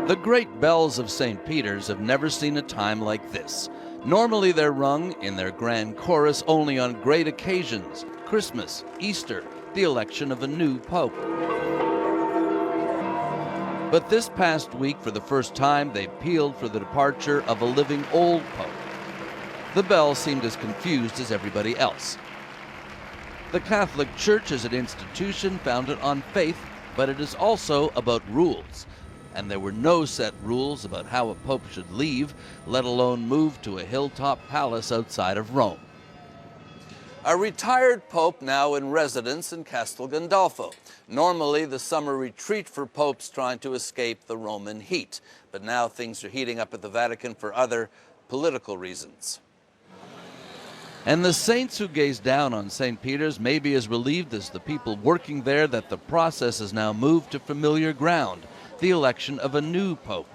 The great bells of St. Peter's have never seen a time like this. Normally they're rung in their grand chorus only on great occasions: Christmas, Easter, the election of a new pope. But this past week, for the first time, they pealed for the departure of a living old pope. The bells seemed as confused as everybody else. The Catholic Church is an institution founded on faith, but it is also about rules. And there were no set rules about how a pope should leave, let alone move to a hilltop palace outside of Rome. A retired pope now in residence in Castel Gandolfo. Normally the summer retreat for popes trying to escape the Roman heat. But now things are heating up at the Vatican for other political reasons. And the saints who gaze down on St. Peter's may be as relieved as the people working there that the process has now moved to familiar ground: the election of a new pope.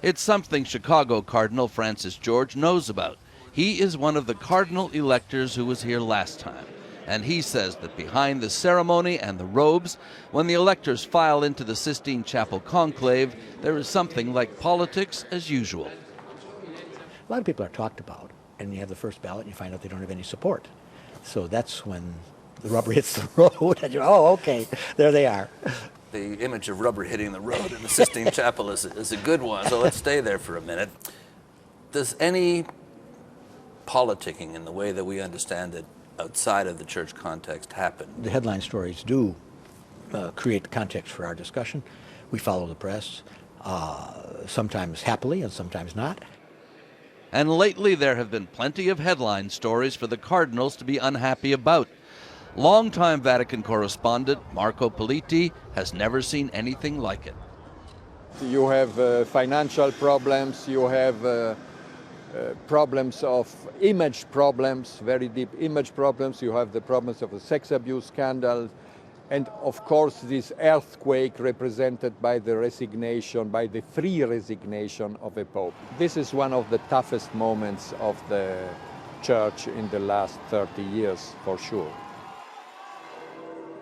It's something Chicago Cardinal Francis George knows about. He is one of the cardinal electors who was here last time, and he says that behind the ceremony and the robes, when the electors file into the Sistine Chapel conclave, there is something like politics as usual. A lot of people are talked about, and you have the first ballot and you find out they don't have any support. So that's when the rubber hits the road and you're, oh, okay, there they are. The image of rubber hitting the road in the Sistine Chapel is a good one, so let's stay there for a minute. Does any politicking in the way that we understand it outside of the church context happen? The headline stories do create the context for our discussion. We follow the press, sometimes happily and sometimes not. And lately there have been plenty of headline stories for the cardinals to be unhappy about. Longtime Vatican correspondent Marco Politi has never seen anything like it. You have financial problems, you have problems of image problems, very deep image problems, you have the problems of the sex abuse scandal, and of course this earthquake represented by the resignation, by the free resignation of a pope. This is one of the toughest moments of the church in the last 30 years, for sure.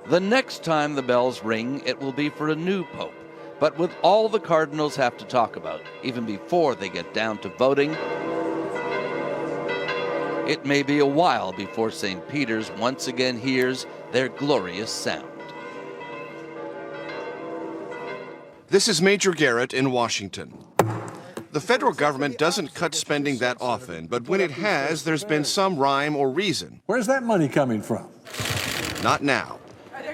The next time the bells ring, it will be for a new pope. But with all the cardinals have to talk about, even before they get down to voting, it may be a while before St. Peter's once again hears their glorious sound. This is Major Garrett in Washington. The federal government doesn't cut spending that often, but when it has, there's been some rhyme or reason. Where's that money coming from? Not now.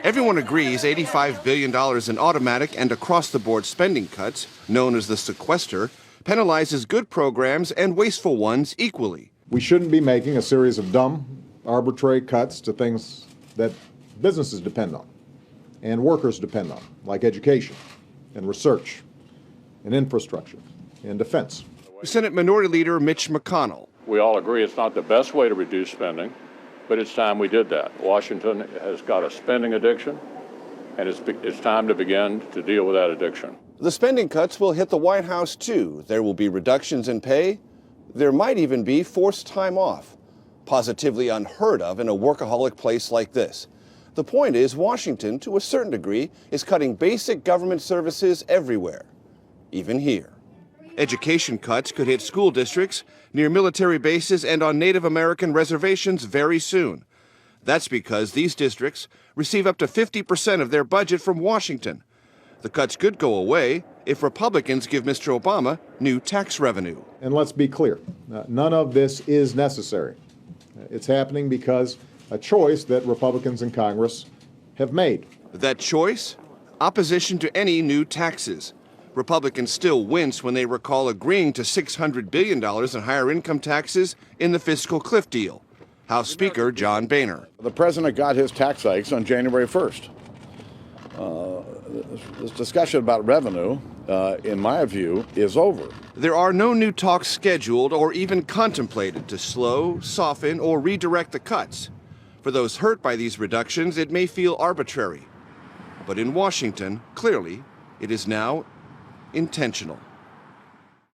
Everyone agrees $85 billion in automatic and across-the-board spending cuts, known as the sequester, penalizes good programs and wasteful ones equally. We shouldn't be making a series of dumb, arbitrary cuts to things that businesses depend on and workers depend on, like education and research and infrastructure and defense. Senate Minority Leader Mitch McConnell. We all agree it's not the best way to reduce spending, but it's time we did that. Washington has got a spending addiction, and it's time to begin to deal with that addiction. The spending cuts will hit the White House, too. There will be reductions in pay. There might even be forced time off. Positively unheard of in a workaholic place like this. The point is, Washington, to a certain degree, is cutting basic government services everywhere, even here. Education cuts could hit school districts, near military bases, and on Native American reservations very soon. That's because these districts receive up to 50% of their budget from Washington. The cuts could go away if Republicans give Mr. Obama new tax revenue. And let's be clear, none of this is necessary. It's happening because a choice that Republicans in Congress have made. That choice? Opposition to any new taxes. Republicans still wince when they recall agreeing to $600 billion in higher income taxes in the fiscal cliff deal. House Speaker John Boehner. The president got his tax hikes on January 1st. This discussion about revenue, in my view, is over. There are no new talks scheduled or even contemplated to slow, soften, or redirect the cuts. For those hurt by these reductions, it may feel arbitrary. But in Washington, clearly, it is now intentional.